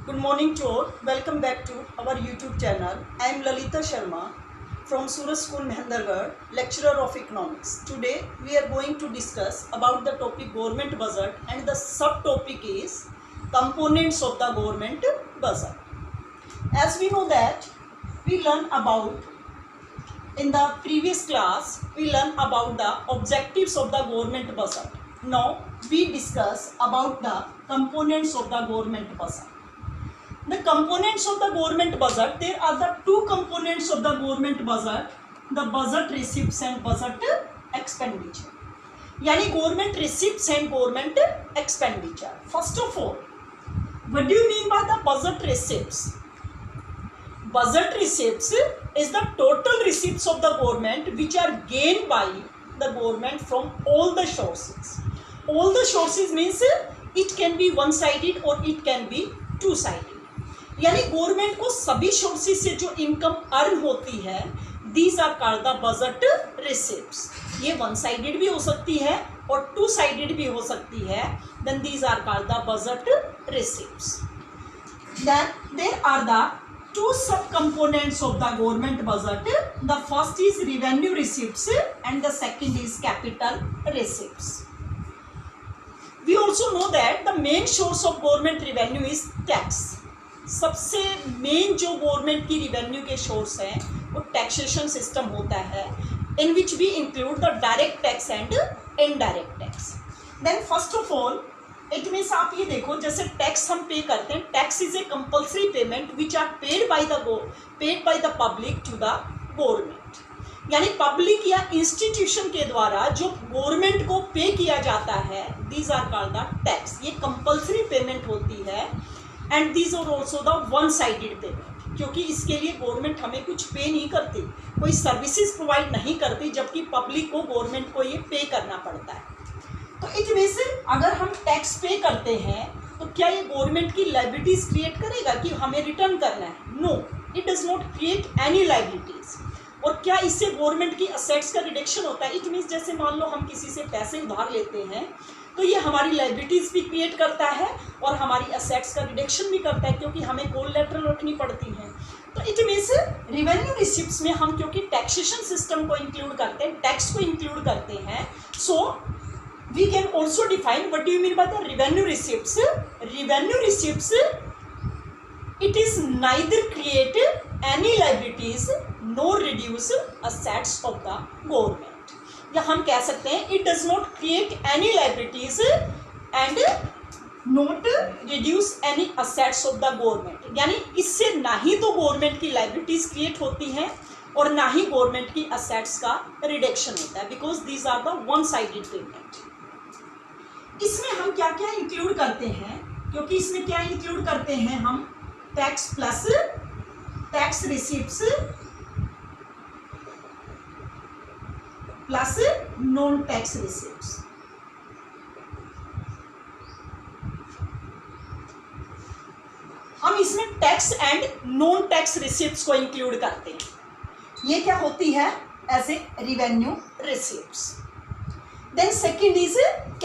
Good morning to all. Welcome back to our YouTube channel. I am Lalita Sharma from Surat School, Mahendragarh, lecturer of economics. Today we are going to discuss about the topic government budget, and the subtopic is components of the government budget. As we know that we learn about in the previous class we learn about the objectives of the government budget. Now we discuss about the components of the government budget. The components of the government budget, there are the two components of the government budget, the budget receipts and budget expenditure. यानी government receipts and government expenditure. First of all, what do you mean by the budget receipts? Budget receipts is the total receipts of the government which are gained by the government from all the sources. All the sources means it can be one-sided or it can be two-sided. यानी government को सभी sources से जो income earn होती है, these are called the budget receipts. ये one sided भी हो सकती है और टू साइडेड भी हो सकती है. Then these are called the budget receipts. Then there are the two sub components of the government budget. The first is revenue receipts and the second is capital receipts. We also know that the main source of government revenue is tax. सबसे main जो government की revenue के source हैं वो taxation system होता है, in which we include the direct tax and indirect tax. Then first of all it means आप ये देखो, जैसे टैक्स हम पे करते हैं, tax is a compulsory payment which are paid by the public to the government. यानी public या institution के द्वारा जो गवर्नमेंट को पे किया जाता है, these are called the tax. ये कंपल्सरी पेमेंट होती है and these are also the one sided payment, क्योंकि इसके लिए गवर्नमेंट हमें कुछ पे नहीं करती, कोई सर्विसेज प्रोवाइड नहीं करती, जबकि पब्लिक को गवर्नमेंट को ये पे करना पड़ता है. तो इट मीन्स अगर हम टैक्स पे करते हैं तो क्या ये गवर्नमेंट की लायबिलिटीज क्रिएट करेगा कि हमें रिटर्न करना है? No, it does not create any liabilities. और क्या इससे गवर्नमेंट की असेट्स का रिडक्शन होता है? इट मीन्स जैसे मान लो हम किसी से पैसे उधार लेते हैं तो ये हमारी लायबिलिटीज भी क्रिएट करता है और हमारी असेट्स का रिडक्शन भी करता है, क्योंकि हमें कोलैटरल रखनी पड़ती है. तो इट मीन्स रिवेन्यू रिसिप्ट्स में हम क्योंकि टैक्सेशन सिस्टम को इंक्लूड करते हैं, टैक्स को इंक्लूड करते हैं, so we can also define what do you mean by the revenue receipts. Revenue receipts it is neither create any liabilities nor reduce assets of the government. या हम कह सकते हैं it does not create any liabilities and not reduce any assets of the government. यानी इससे ना ही तो government की लाइबिलिटीज क्रिएट होती हैं और ना ही गवर्नमेंट की असेट्स का रिडक्शन होता है, because these are the one sided payment. इसमें हम क्या क्या इंक्लूड करते हैं? क्योंकि इसमें क्या इंक्लूड करते हैं हम? Tax plus tax receipts plus non tax receipts. हम इसमें tax and non tax receipts को इंक्लूड करते हैं. ये क्या होती है? As a revenue receipts. Then second is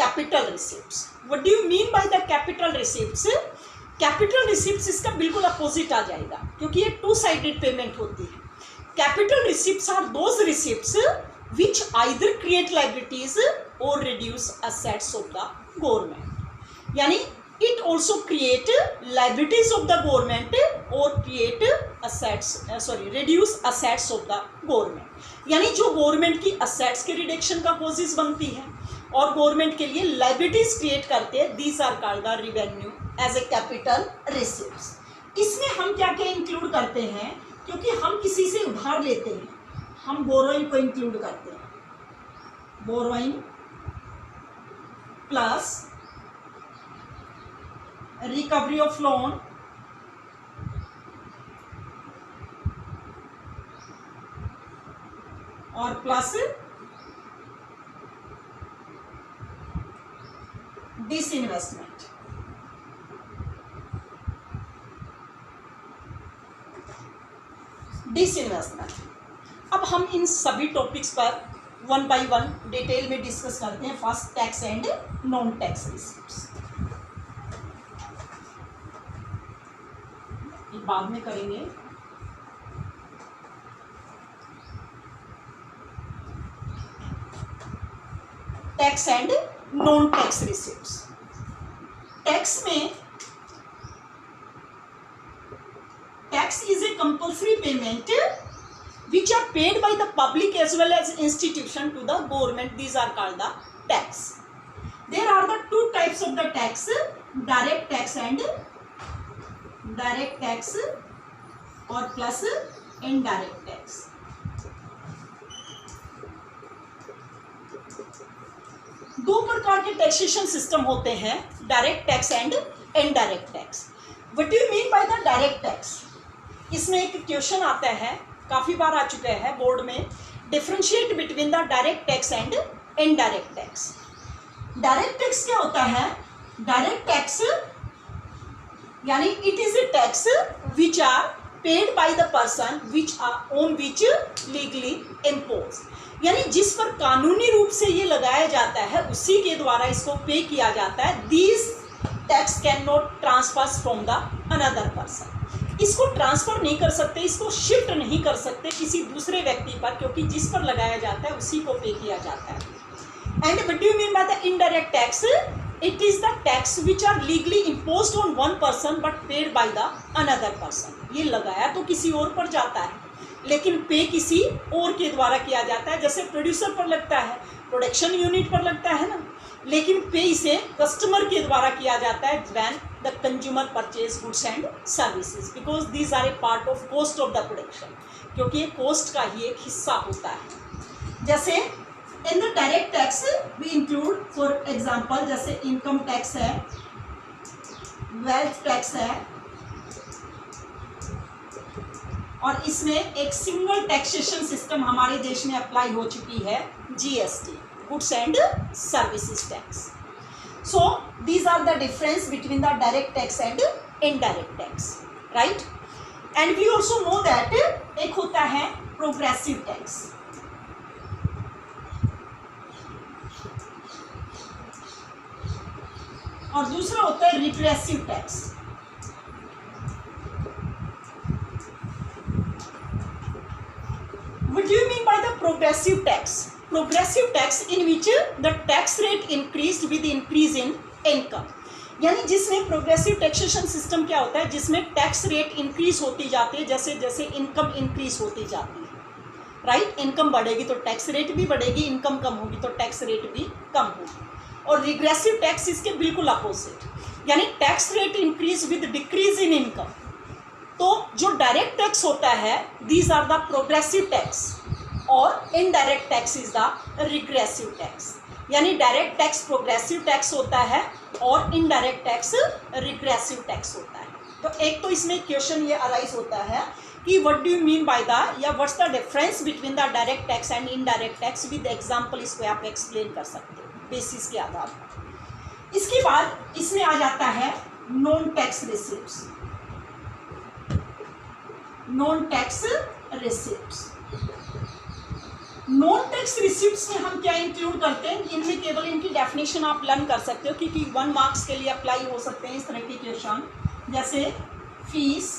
capital receipts. What do you mean by the capital receipts? Capital receipts इसका बिल्कुल अपोजिट आ जाएगा, क्योंकि ये टू साइडेड पेमेंट होती है. Capital receipts are those receipts which either create liabilities और reduce assets of the government. यानी it also create liabilities of the government और create reduce assets of the government. यानी जो गवर्नमेंट की assets के reduction का कॉजेज बनती है और गवर्नमेंट के लिए लायबिलिटीज क्रिएट करते हैं, these are called the revenue as a capital receipts. इसमें हम क्या क्या इंक्लूड करते हैं? क्योंकि हम किसी से उधार लेते हैं, हम बोरोइंग को इंक्लूड करते हैं. Borrowing plus recovery of loan और प्लस डिसइन्वेस्टमेंट. डिसइन्वेस्टमेंट. अब हम इन सभी टॉपिक्स पर वन बाय वन डिटेल में डिस्कस करते हैं. First tax and non tax receipts. ये बाद में करेंगे। Tax and non tax receipts. Tax में tax is a compulsory payment which are paid by the public as well as institution to the government. These are called the tax. There are the two types of the tax, direct tax and direct tax or plus indirect tax. दो प्रकार के taxation system होते हैं, direct tax and indirect tax. What do you mean by the direct tax? इसमें एक question आता है, काफ़ी बार आ चुका है बोर्ड में, differentiate between the direct tax and indirect tax. Direct tax क्या होता है? डायरेक्ट टैक्स यानी it is a tax which are paid by the person which are on which legally impose, यानी जिस पर कानूनी रूप से ये लगाया जाता है उसी के द्वारा इसको पे किया जाता है। This tax can not transfer from the another person. इसको ट्रांसफर नहीं कर सकते, इसको शिफ्ट नहीं कर सकते किसी दूसरे व्यक्ति पर, क्योंकि जिस पर लगाया जाता है उसी को पे किया जाता है। And what do you mean by the indirect tax? It is the tax which are legally imposed on one person but paid by the another person. ये लगाया तो किसी और पर जाता है लेकिन पे किसी और के द्वारा किया जाता है। जैसे प्रोड्यूसर पर लगता है, प्रोडक्शन यूनिट पर लगता है ना, लेकिन पे इसे कस्टमर के द्वारा किया जाता है when the consumer purchase goods and services, because these are a part of cost of the production, क्योंकि ये कॉस्ट का ही एक हिस्सा होता है। जैसे in the direct tax we include for example, जैसे इनकम टैक्स है, वेल्थ टैक्स है, और इसमें एक सिंगल टैक्सेशन सिस्टम हमारे देश में अप्लाई हो चुकी है, GST, goods and services tax. So these are the difference between the direct tax and indirect tax, right? And we also know that एक होता है progressive tax, और दूसरा होता है regressive tax। What do you mean by the progressive tax? Progressive tax in which the tax rate increased with increase in income, यानी जिसमें progressive taxation system क्या होता है, जिसमें टैक्स रेट इंक्रीज होती जाती है जैसे जैसे इनकम इंक्रीज होती जाती है, राइट? इनकम बढ़ेगी तो टैक्स रेट भी बढ़ेगी, इनकम कम होगी तो टैक्स रेट भी कम होगी। और रिग्रेसिव टैक्स इसके बिल्कुल अपोजिट, यानी tax rate increase with decrease in income. तो जो डायरेक्ट टैक्स होता है, these are the progressive tax, और indirect tax is the regressive tax, यानी डायरेक्ट टैक्स प्रोग्रेसिव टैक्स होता है और इनडायरेक्ट टैक्स रिग्रेसिव टैक्स होता है। तो एक तो इसमें क्वेश्चन ये अराइज होता है कि what do you mean by the, या what's the difference between the direct tax and indirect tax, with example इसको आप एक्सप्लेन कर सकते हो बेसिस के आधार पर। इसके बाद इसमें आ जाता है non tax receipts. Non tax receipts, non tax receipts में हम क्या इंक्लूड करते हैं, इनमें केवल इनकी डेफिनेशन आप लर्न कर सकते हो, क्योंकि 1 मार्क्स के लिए अप्लाई हो सकते हैं इस तरह के क्वेश्चन, जैसे fees,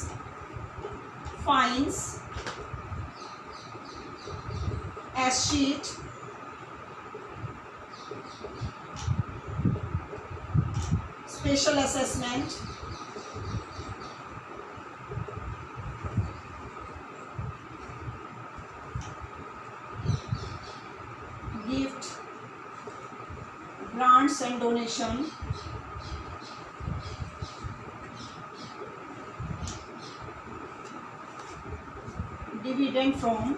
fines, escheat, special assessment, gift, grants and donation, dividend from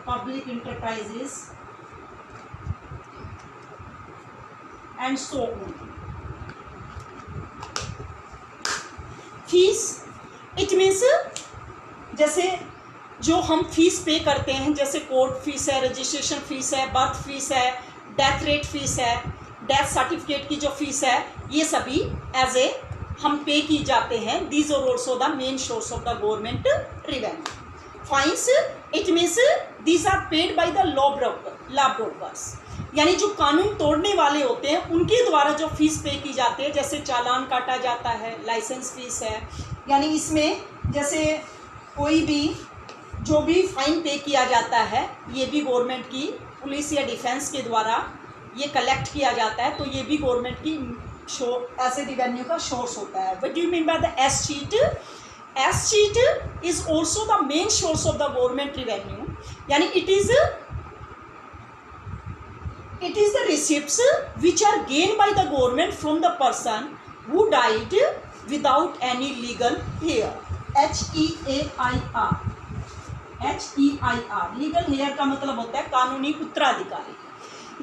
public enterprises and so on. Fees, it means जैसे जो हम फीस पे करते हैं, जैसे कोर्ट फीस है, रजिस्ट्रेशन फीस है, बर्थ फीस है, डेथ रेट फीस है, डेथ सर्टिफिकेट की जो फीस है, ये सभी एज ए हम पे की जाते हैं। These are also the main source of the government revenue. Fines, it means these are paid by the law brokers, यानी जो कानून तोड़ने वाले होते हैं उनके द्वारा जो फीस पे की जाती है, जैसे चालान काटा जाता है, लाइसेंस फीस है, यानी इसमें जैसे कोई भी जो भी फाइन पे किया जाता है ये भी गवर्नमेंट की पुलिस या डिफेंस के द्वारा ये कलेक्ट किया जाता है, तो ये भी गवर्नमेंट की ऐसे रिवेन्यू का सोर्स होता है. What do you mean by the S sheet? S sheet is also the main source of the government revenue, यानी it is the receipts which are gained by the government from the person who died without any legal heir. HEAIR. Legal heir का मतलब होता है कानूनी उत्तराधिकारी,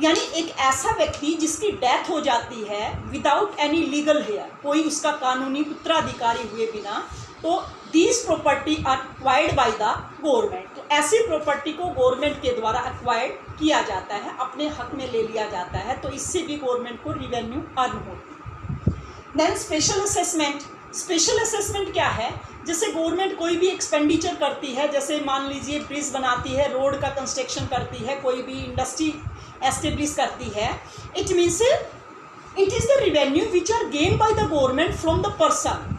यानी एक ऐसा व्यक्ति जिसकी डेथ हो जाती है विदाउट एनी लीगल हेयर, कोई उसका कानूनी उत्तराधिकारी हुए बिना, तो these property are acquired by the government. तो ऐसी प्रॉपर्टी को गवर्नमेंट के द्वारा एक्वायर्ड किया जाता है, अपने हक में ले लिया जाता है, तो इससे भी गवर्नमेंट को रिवेन्यू अर्न होती है. Then special assessment. Special assessment क्या है? जैसे गवर्नमेंट कोई भी एक्सपेंडिचर करती है, जैसे मान लीजिए ब्रिज बनाती है, रोड का कंस्ट्रक्शन करती है, कोई भी इंडस्ट्री एस्टेब्लिश करती है, it means it is the revenue which are gain by the government from the person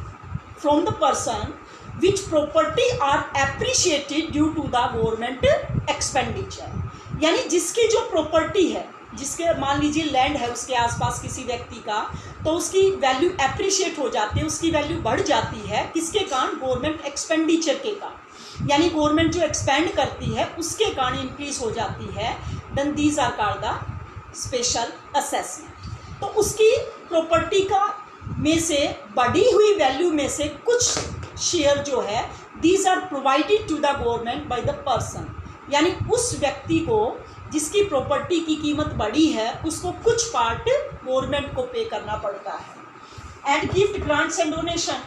which property are appreciated due to the government expenditure. यानी जिसकी जो प्रॉपर्टी है, जिसके मान लीजिए लैंड है उसके आसपास किसी व्यक्ति का, तो उसकी वैल्यू एप्रिशिएट हो जाती है, उसकी वैल्यू बढ़ जाती है, किसके कारण? गवर्नमेंट एक्सपेंडिचर के कारण, यानी गवर्नमेंट जो एक्सपेंड करती है उसके कारण इंक्रीज हो जाती है. Then these are called the special assessment. तो उसकी प्रॉपर्टी का में से बढ़ी हुई वैल्यू में से कुछ शेयर जो है these are provided to the government by the person, यानी उस व्यक्ति को जिसकी प्रॉपर्टी की कीमत बढ़ी है उसको कुछ पार्ट गवर्नमेंट को पे करना पड़ता है. And gift, grants and donation,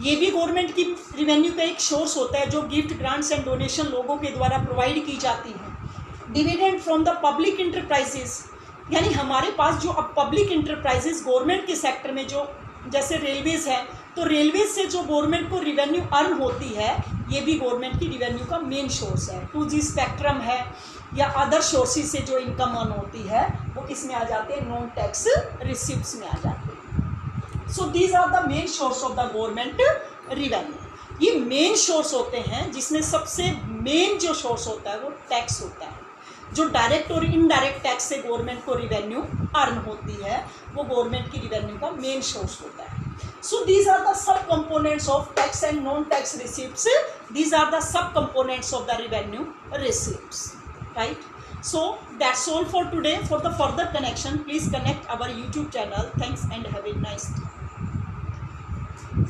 ये भी गवर्नमेंट की रिवेन्यू का एक सोर्स होता है, जो गिफ्ट, ग्रांट्स एंड डोनेशन लोगों के द्वारा प्रोवाइड की जाती है. Dividend from the public enterprises, यानी हमारे पास जो अब पब्लिक इंटरप्राइजेस गवर्नमेंट के सेक्टर में, जो जैसे रेलवेज़ है, तो रेलवेज से जो गवर्नमेंट को रिवेन्यू अर्न होती है ये भी गवर्नमेंट की रिवेन्यू का मेन सोर्स है. 2G स्पेक्ट्रम है या अदर सोर्सेज से जो इनकम अर्न होती है वो किस में आ जाते हैं? नॉन टैक्स रिसिप्ट्स में आ जाते हैं. So these are the main source of the government revenue. ये मेन सोर्स होते हैं, जिसमें सबसे मेन जो सोर्स होता है वो टैक्स होता है. जो डायरेक्ट और इनडायरेक्ट टैक्स से गवर्नमेंट को रिवेन्यू अर्न होती है वो गवर्नमेंट की रिवेन्यू का मेन सोर्स होता है. So these are the sub-components of tax and non-tax receipts. These are the sub-components of the revenue receipts, right? So that's all for today. For the further connection, please connect our YouTube channel. Thanks and have a nice day.